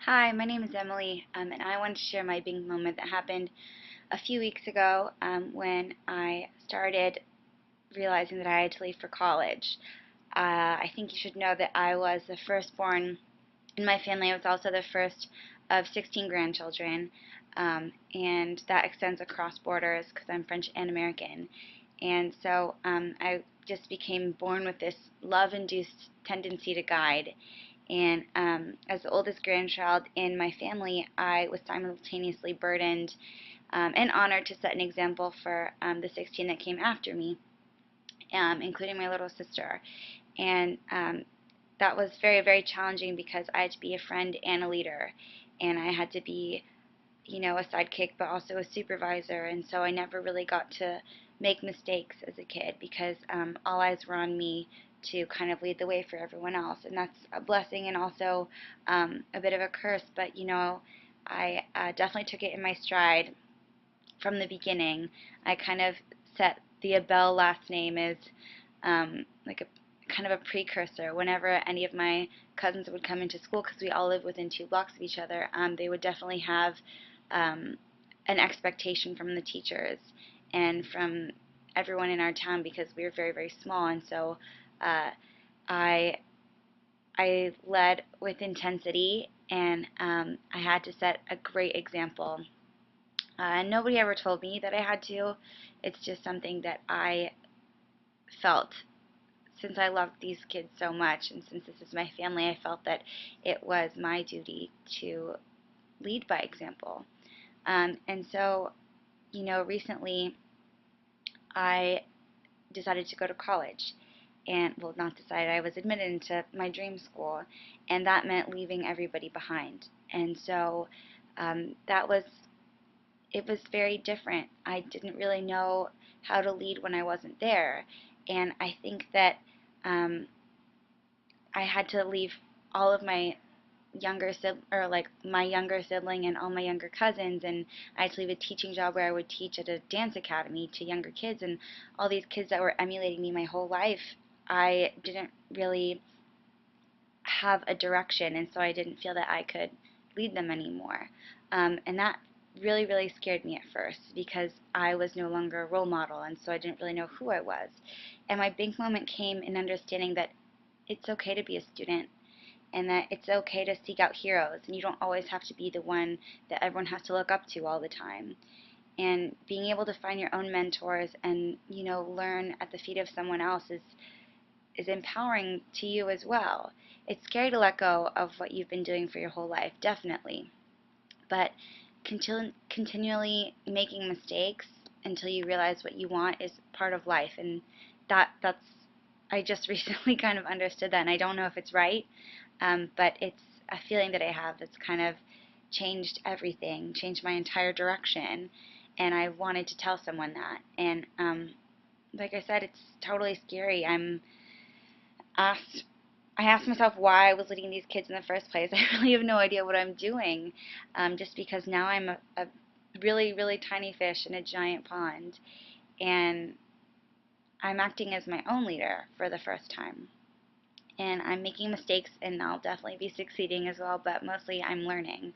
Hi, my name is Emily, and I wanted to share my Bink moment that happened a few weeks ago when I started realizing that I had to leave for college. I think you should know that I was the firstborn in my family. I was also the first of 16 grandchildren, and that extends across borders because I'm French and American. And so I just became born with this love-induced tendency to guide. And as the oldest grandchild in my family, I was simultaneously burdened and honored to set an example for the 16 that came after me, including my little sister. And that was very, very challenging because I had to be a friend and a leader. And I had to be, a sidekick, but also a supervisor. And so I never really got to make mistakes as a kid because all eyes were on me to kind of lead the way for everyone else. And that's a blessing and also a bit of a curse. But, I definitely took it in my stride from the beginning. I kind of set the Abel last name as like a kind of a precursor. Whenever any of my cousins would come into school, because we all live within 2 blocks of each other, they would definitely have an expectation from the teachers and from everyone in our town because we were very, very small. And so uh, I I led with intensity, and I had to set a great example. And nobody ever told me that I had to. It's just something that I felt since I loved these kids so much, and since this is my family, I felt that it was my duty to lead by example. And so, recently I decided to go to college. And, well, not decided, I was admitted into my dream school, and that meant leaving everybody behind. And so it was very different. I didn't really know how to lead when I wasn't there. And I think that um, I had to leave all of my my younger sibling and all my younger cousins, and I had to leave a teaching job where I would teach at a dance academy to younger kids, and all these kids that were emulating me my whole life. I didn't really have a direction, and so I didn't feel that I could lead them anymore. And that really, really scared me at first because I was no longer a role model, and so I didn't really know who I was. And my Bink moment came in understanding that it's okay to be a student and that it's okay to seek out heroes, and you don't always have to be the one that everyone has to look up to all the time. And being able to find your own mentors and learn at the feet of someone else is empowering to you as well. It's scary to let go of what you've been doing for your whole life, definitely, but continually making mistakes until you realize what you want is part of life. And that's I just recently kind of understood that, and I don't know if it's right, but it's a feeling that I have that's kind of changed everything, changed my entire direction, and I wanted to tell someone that. And like I said, it's totally scary. Asked I asked myself why I was leading these kids in the first place. I really have no idea what I'm doing, just because now I'm a really, really tiny fish in a giant pond, and I'm acting as my own leader for the first time. And I'm making mistakes, and I'll definitely be succeeding as well, but mostly I'm learning,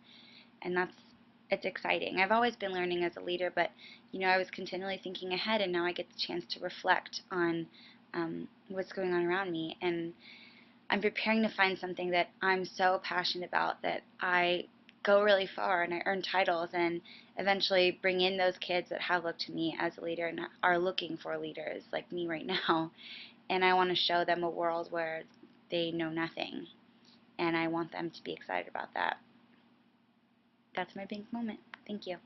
and it's exciting. I've always been learning as a leader, but I was continually thinking ahead, and now I get the chance to reflect on what's going on around me, and I'm preparing to find something that I'm so passionate about that I go really far and I earn titles and eventually bring in those kids that have looked to me as a leader and are looking for leaders like me right now. And I want to show them a world where they know nothing. And I want them to be excited about that. That's my Bink moment. Thank you.